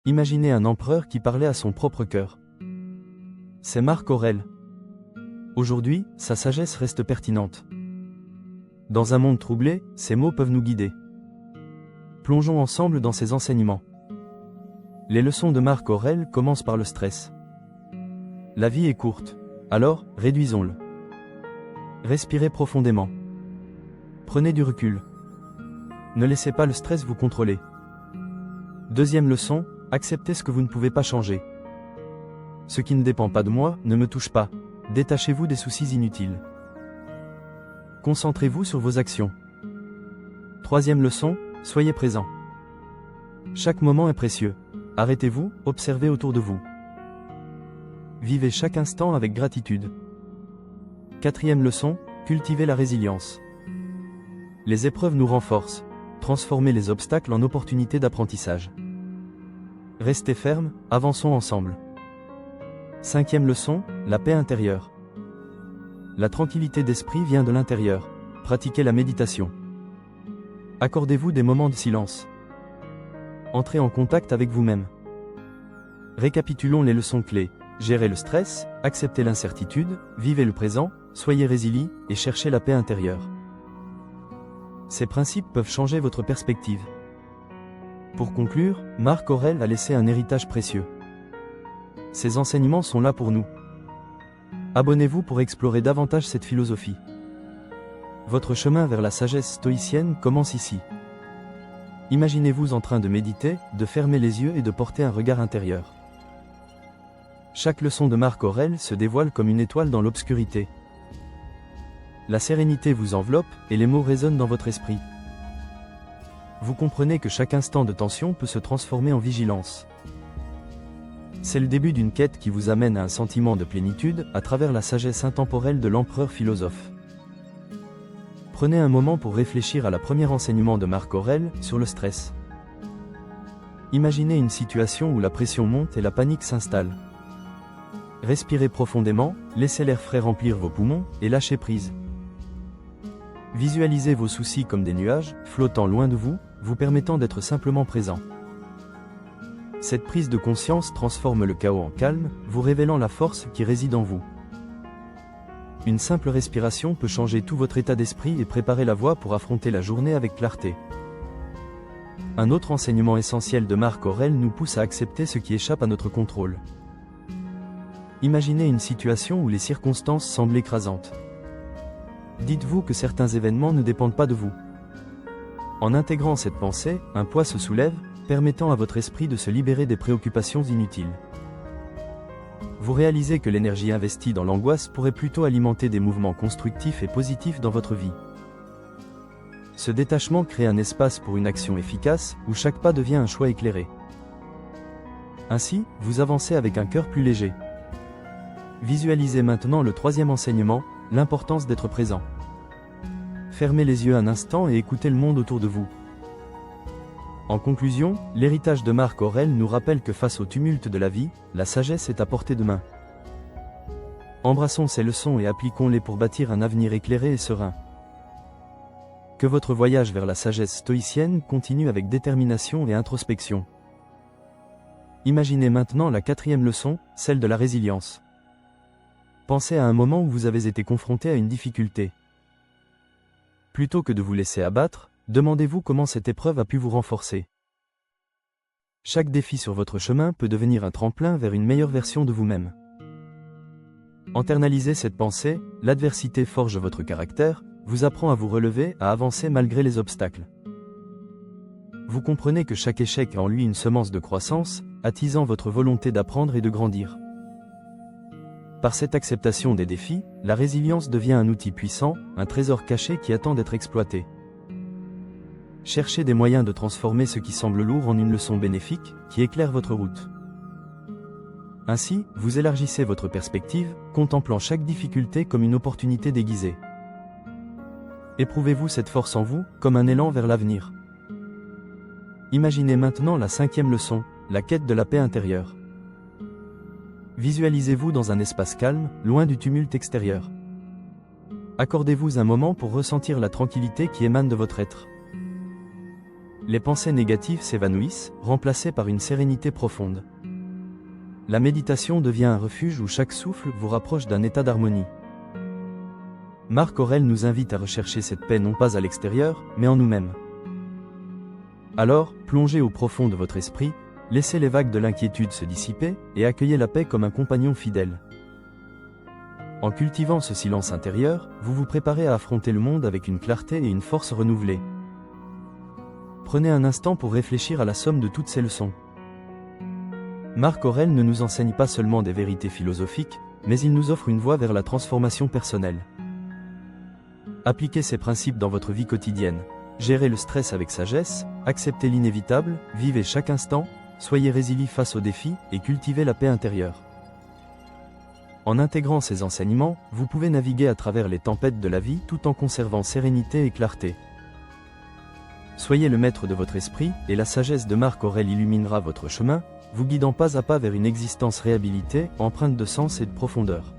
Imaginez un empereur qui parlait à son propre cœur. C'est Marc Aurèle. Aujourd'hui, sa sagesse reste pertinente. Dans un monde troublé, ces mots peuvent nous guider. Plongeons ensemble dans ses enseignements. Les leçons de Marc Aurèle commencent par le stress. La vie est courte, alors réduisons-le. Respirez profondément. Prenez du recul. Ne laissez pas le stress vous contrôler. Deuxième leçon, acceptez ce que vous ne pouvez pas changer. Ce qui ne dépend pas de moi ne me touche pas. Détachez-vous des soucis inutiles. Concentrez-vous sur vos actions. Troisième leçon, soyez présent. Chaque moment est précieux. Arrêtez-vous, observez autour de vous. Vivez chaque instant avec gratitude. Quatrième leçon, cultivez la résilience. Les épreuves nous renforcent. Transformez les obstacles en opportunités d'apprentissage. Restez ferme, avançons ensemble. Cinquième leçon, la paix intérieure. La tranquillité d'esprit vient de l'intérieur. Pratiquez la méditation. Accordez-vous des moments de silence. Entrez en contact avec vous-même. Récapitulons les leçons clés. Gérez le stress, acceptez l'incertitude, vivez le présent, soyez résilient et cherchez la paix intérieure. Ces principes peuvent changer votre perspective. Pour conclure, Marc Aurèle a laissé un héritage précieux. Ses enseignements sont là pour nous. Abonnez-vous pour explorer davantage cette philosophie. Votre chemin vers la sagesse stoïcienne commence ici. Imaginez-vous en train de méditer, de fermer les yeux et de porter un regard intérieur. Chaque leçon de Marc Aurèle se dévoile comme une étoile dans l'obscurité. La sérénité vous enveloppe et les mots résonnent dans votre esprit. Vous comprenez que chaque instant de tension peut se transformer en vigilance. C'est le début d'une quête qui vous amène à un sentiment de plénitude à travers la sagesse intemporelle de l'empereur philosophe. Prenez un moment pour réfléchir à la premier enseignement de Marc Aurèle sur le stress. Imaginez une situation où la pression monte et la panique s'installe. Respirez profondément, laissez l'air frais remplir vos poumons et lâchez prise. Visualisez vos soucis comme des nuages, flottant loin de vous, vous permettant d'être simplement présent. Cette prise de conscience transforme le chaos en calme, vous révélant la force qui réside en vous. Une simple respiration peut changer tout votre état d'esprit et préparer la voie pour affronter la journée avec clarté. Un autre enseignement essentiel de Marc Aurèle nous pousse à accepter ce qui échappe à notre contrôle. Imaginez une situation où les circonstances semblent écrasantes. Dites-vous que certains événements ne dépendent pas de vous. En intégrant cette pensée, un poids se soulève, permettant à votre esprit de se libérer des préoccupations inutiles. Vous réalisez que l'énergie investie dans l'angoisse pourrait plutôt alimenter des mouvements constructifs et positifs dans votre vie. Ce détachement crée un espace pour une action efficace, où chaque pas devient un choix éclairé. Ainsi, vous avancez avec un cœur plus léger. Visualisez maintenant le troisième enseignement, l'importance d'être présent. Fermez les yeux un instant et écoutez le monde autour de vous. En conclusion, l'héritage de Marc Aurèle nous rappelle que face au tumulte de la vie, la sagesse est à portée de main. Embrassons ces leçons et appliquons-les pour bâtir un avenir éclairé et serein. Que votre voyage vers la sagesse stoïcienne continue avec détermination et introspection. Imaginez maintenant la quatrième leçon, celle de la résilience. Pensez à un moment où vous avez été confronté à une difficulté. Plutôt que de vous laisser abattre, demandez-vous comment cette épreuve a pu vous renforcer. Chaque défi sur votre chemin peut devenir un tremplin vers une meilleure version de vous-même. Internalisez cette pensée, l'adversité forge votre caractère, vous apprend à vous relever, à avancer malgré les obstacles. Vous comprenez que chaque échec a en lui une semence de croissance, attisant votre volonté d'apprendre et de grandir. Par cette acceptation des défis, la résilience devient un outil puissant, un trésor caché qui attend d'être exploité. Cherchez des moyens de transformer ce qui semble lourd en une leçon bénéfique, qui éclaire votre route. Ainsi, vous élargissez votre perspective, contemplant chaque difficulté comme une opportunité déguisée. Éprouvez-vous cette force en vous, comme un élan vers l'avenir. Imaginez maintenant la cinquième leçon, la quête de la paix intérieure. Visualisez-vous dans un espace calme, loin du tumulte extérieur. Accordez-vous un moment pour ressentir la tranquillité qui émane de votre être. les pensées négatives s'évanouissent, remplacées par une sérénité profonde. La méditation devient un refuge où chaque souffle vous rapproche d'un état d'harmonie. Marc Aurèle nous invite à rechercher cette paix non pas à l'extérieur, mais en nous-mêmes. Alors, plongez au profond de votre esprit, laissez les vagues de l'inquiétude se dissiper, et accueillez la paix comme un compagnon fidèle. En cultivant ce silence intérieur, vous vous préparez à affronter le monde avec une clarté et une force renouvelées. Prenez un instant pour réfléchir à la somme de toutes ces leçons. Marc Aurèle ne nous enseigne pas seulement des vérités philosophiques, mais il nous offre une voie vers la transformation personnelle. Appliquez ces principes dans votre vie quotidienne. Gérez le stress avec sagesse, acceptez l'inévitable, vivez chaque instant, soyez résilient face aux défis et cultivez la paix intérieure. En intégrant ces enseignements, vous pouvez naviguer à travers les tempêtes de la vie tout en conservant sérénité et clarté. Soyez le maître de votre esprit, et la sagesse de Marc Aurèle illuminera votre chemin, vous guidant pas à pas vers une existence réhabilitée, empreinte de sens et de profondeur.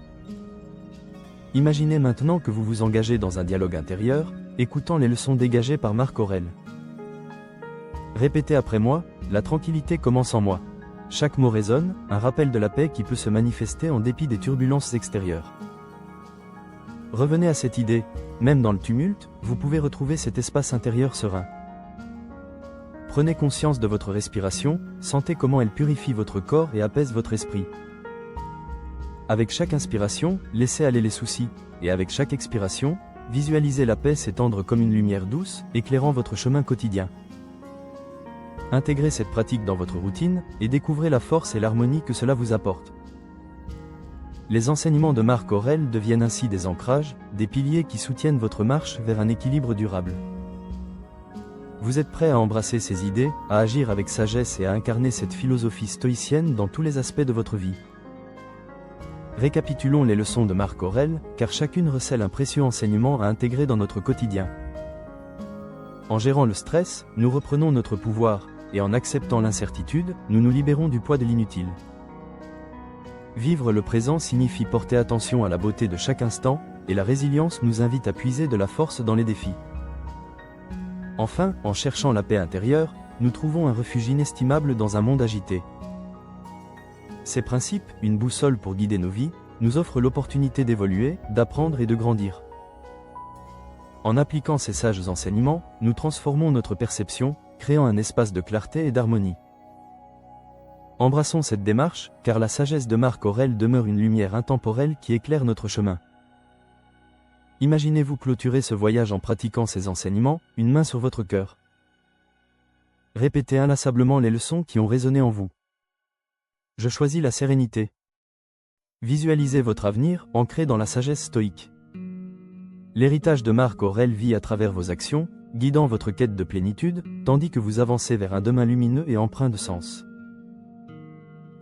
Imaginez maintenant que vous vous engagez dans un dialogue intérieur, écoutant les leçons dégagées par Marc Aurèle. Répétez après moi, la tranquillité commence en moi. Chaque mot résonne, un rappel de la paix qui peut se manifester en dépit des turbulences extérieures. Revenez à cette idée, même dans le tumulte, vous pouvez retrouver cet espace intérieur serein. Prenez conscience de votre respiration, sentez comment elle purifie votre corps et apaise votre esprit. Avec chaque inspiration, laissez aller les soucis, et avec chaque expiration, visualisez la paix s'étendre comme une lumière douce, éclairant votre chemin quotidien. Intégrez cette pratique dans votre routine, et découvrez la force et l'harmonie que cela vous apporte. Les enseignements de Marc Aurèle deviennent ainsi des ancrages, des piliers qui soutiennent votre marche vers un équilibre durable. Vous êtes prêt à embrasser ces idées, à agir avec sagesse et à incarner cette philosophie stoïcienne dans tous les aspects de votre vie. Récapitulons les leçons de Marc Aurèle, car chacune recèle un précieux enseignement à intégrer dans notre quotidien. En gérant le stress, nous reprenons notre pouvoir, et en acceptant l'incertitude, nous nous libérons du poids de l'inutile. Vivre le présent signifie porter attention à la beauté de chaque instant, et la résilience nous invite à puiser de la force dans les défis. Enfin, en cherchant la paix intérieure, nous trouvons un refuge inestimable dans un monde agité. Ces principes, une boussole pour guider nos vies, nous offrent l'opportunité d'évoluer, d'apprendre et de grandir. En appliquant ces sages enseignements, nous transformons notre perception, créant un espace de clarté et d'harmonie. Embrassons cette démarche, car la sagesse de Marc Aurèle demeure une lumière intemporelle qui éclaire notre chemin. Imaginez-vous clôturer ce voyage en pratiquant ces enseignements, une main sur votre cœur. Répétez inlassablement les leçons qui ont résonné en vous. Je choisis la sérénité. Visualisez votre avenir, ancré dans la sagesse stoïque. L'héritage de Marc Aurèle vit à travers vos actions, guidant votre quête de plénitude, tandis que vous avancez vers un demain lumineux et empreint de sens.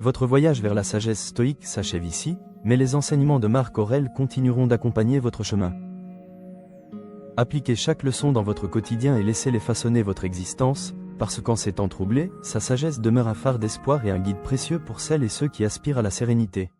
Votre voyage vers la sagesse stoïque s'achève ici, mais les enseignements de Marc Aurèle continueront d'accompagner votre chemin. Appliquez chaque leçon dans votre quotidien et laissez-les façonner votre existence, parce qu'en ces temps troublés, sa sagesse demeure un phare d'espoir et un guide précieux pour celles et ceux qui aspirent à la sérénité.